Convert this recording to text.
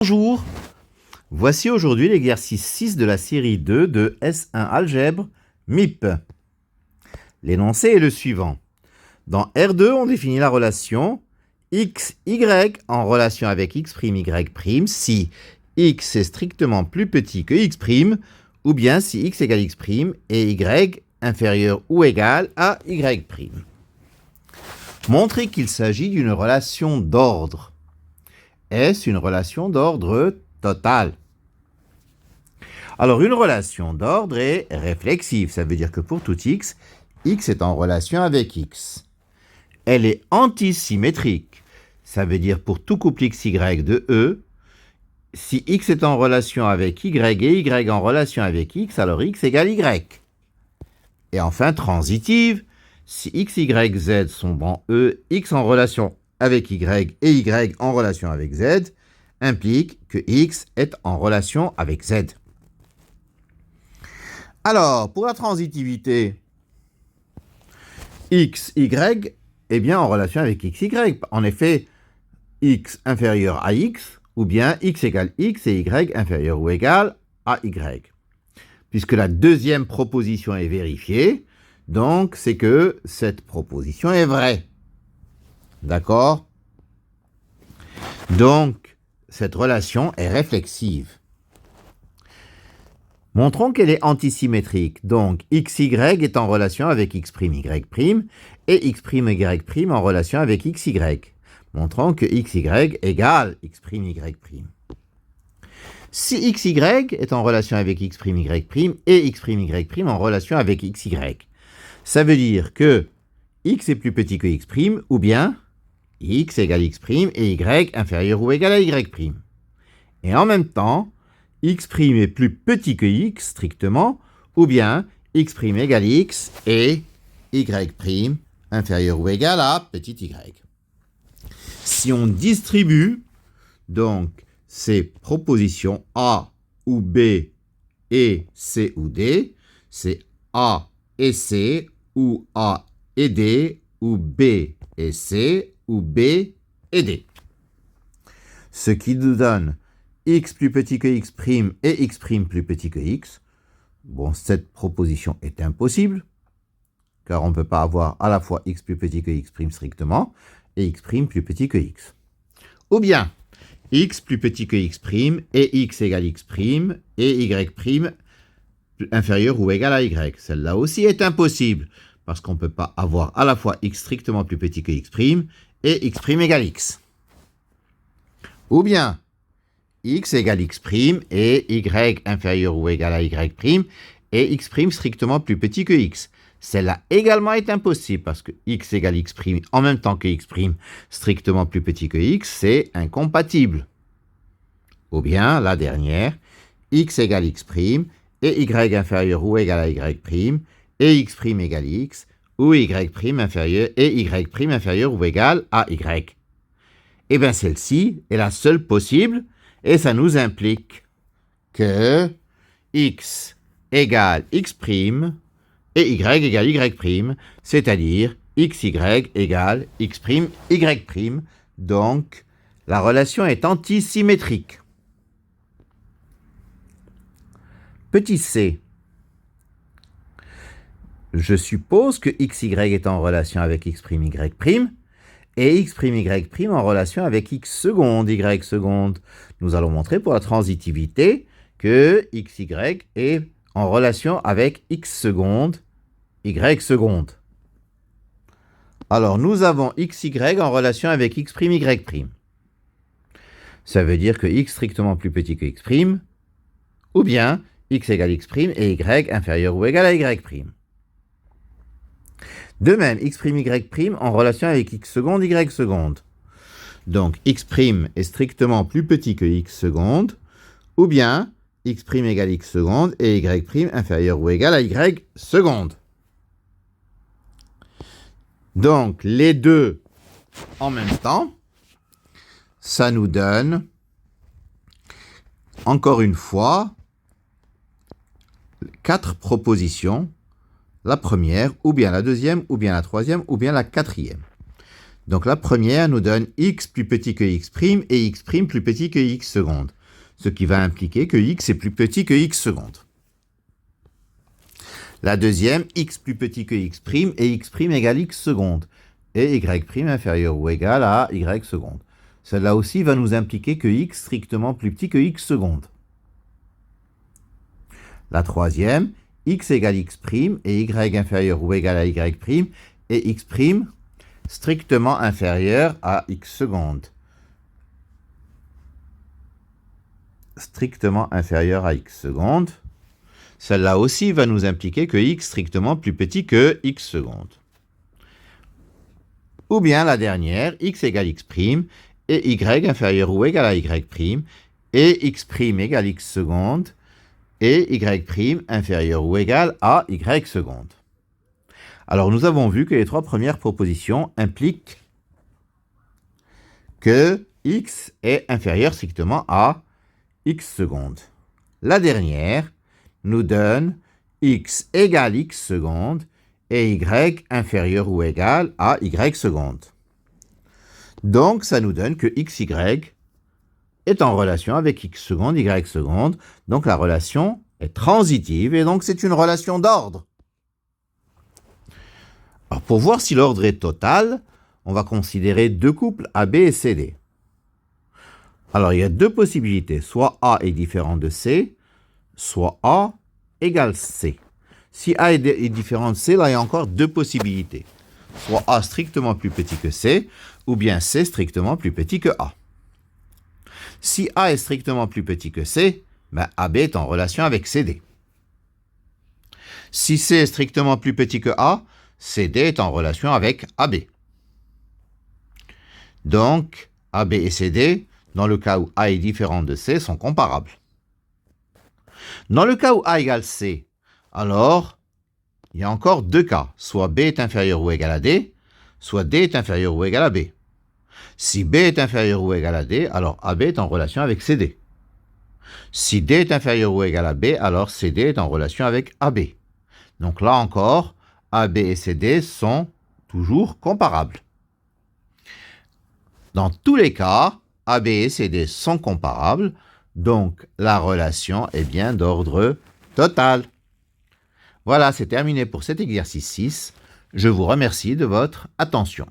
Bonjour, voici aujourd'hui l'exercice 6 de la série 2 de S1 Algèbre MIP. L'énoncé est le suivant. Dans R2, on définit la relation XY en relation avec X'Y' si X est strictement plus petit que X', ou bien si X égale X' et Y inférieur ou égal à Y'. Montrez qu'il s'agit d'une relation d'ordre. Est-ce une relation d'ordre total? Alors, une relation d'ordre est réflexive. Ça veut dire que pour tout x, x est en relation avec x. Elle est antisymétrique. Ça veut dire pour tout couple xy de E, si x est en relation avec y et y en relation avec x, alors x égale y. Et enfin, transitive, si x, y, z sont dans E, x en relation avec y et y en relation avec z, implique que x est en relation avec z. Alors, pour la transitivité, x, y est bien en relation avec x, y. En effet, x inférieur à x, ou bien x égale x et y inférieur ou égal à y. Puisque la deuxième proposition est vérifiée, donc c'est que cette proposition est vraie. D'accord? Donc, cette relation est réflexive. Montrons qu'elle est antisymétrique. Donc, xy est en relation avec x'y' et x'y' en relation avec xy. Montrons que xy égale x'y'. Si xy est en relation avec x'y' et x'y' en relation avec xy, ça veut dire que x est plus petit que x', ou bien x égale x' et y inférieur ou égal à y'. Et en même temps, x' est plus petit que x strictement, ou bien x' égale x et y' inférieur ou égal à petit y. Si on distribue donc ces propositions A ou B et C ou D, c'est A et C ou A et D ou B et C ou B et D. Ce qui nous donne x plus petit que x' et x' plus petit que x. Bon, cette proposition est impossible, car on ne peut pas avoir à la fois x plus petit que x' strictement, et x' plus petit que x. Ou bien, x plus petit que x' et x égale x' et y' inférieur ou égal à y. Celle-là aussi est impossible, parce qu'on ne peut pas avoir à la fois x strictement plus petit que x' et x' égale x. Ou bien, x égale x' et y inférieur ou égal à y' et x' strictement plus petit que x. Celle-là également est impossible parce que x égale x' en même temps que x' strictement plus petit que x, c'est incompatible. Ou bien, la dernière, x égale x' et y inférieur ou égal à y' et x' égale x ou y' inférieur et y' inférieur ou égal à y. Et bien celle-ci est la seule possible et ça nous implique que x égale x' et y égale y', c'est-à-dire xy égale x' y'. Donc, la relation est antisymétrique. Petit c. Je suppose que xy est en relation avec x', y', et x', y' en relation avec x seconde, y seconde. Nous allons montrer pour la transitivité que xy est en relation avec x seconde, y seconde. Alors, nous avons xy en relation avec x', y'. Ça veut dire que x strictement plus petit que x', ou bien x égale x' et y inférieur ou égal à y'. De même, x', y' en relation avec x seconde, y seconde. Donc, x' est strictement plus petit que x seconde, ou bien x' égale x seconde et y' inférieur ou égal à y seconde. Donc, les deux en même temps, ça nous donne, encore une fois, 4 propositions. La première, ou bien la deuxième, ou bien la troisième, ou bien la quatrième. Donc la première nous donne x plus petit que x' et x' plus petit que x secondes, ce qui va impliquer que x est plus petit que x secondes. La deuxième, x plus petit que x' et x' égale x secondes, et y' inférieur ou égal à y secondes. Celle-là aussi va nous impliquer que x strictement plus petit que x secondes. La troisième, x égale x' et y inférieur ou égal à y' et x' strictement inférieur à x secondes. Strictement inférieur à x secondes. Celle-là aussi va nous impliquer que x strictement plus petit que x secondes. Ou bien la dernière, x égale x' et y inférieur ou égal à y' et x' égale x secondes et y' inférieur ou égal à y secondes. Alors nous avons vu que les trois premières propositions impliquent que x est inférieur strictement à x secondes. La dernière nous donne x égale x secondes et y inférieur ou égal à y secondes. Donc ça nous donne que xy est en relation avec x secondes, y secondes. Donc la relation est transitive et donc c'est une relation d'ordre. Alors pour voir si l'ordre est total, on va considérer deux couples AB et CD. Alors il y a deux possibilités, soit A est différent de C, soit A égale C. Si A est différent de C, là il y a encore deux possibilités. Soit A strictement plus petit que C, ou bien C strictement plus petit que A. Si A est strictement plus petit que C, ben AB est en relation avec CD. Si C est strictement plus petit que A, CD est en relation avec AB. Donc, AB et CD, dans le cas où A est différent de C, sont comparables. Dans le cas où A égale C, alors, il y a encore deux cas. Soit B est inférieur ou égal à D, soit D est inférieur ou égal à B. Si B est inférieur ou égal à D, alors AB est en relation avec CD. Si D est inférieur ou égal à B, alors CD est en relation avec AB. Donc là encore, AB et CD sont toujours comparables. Dans tous les cas, AB et CD sont comparables, donc la relation est bien d'ordre total. Voilà, c'est terminé pour cet exercice 6. Je vous remercie de votre attention.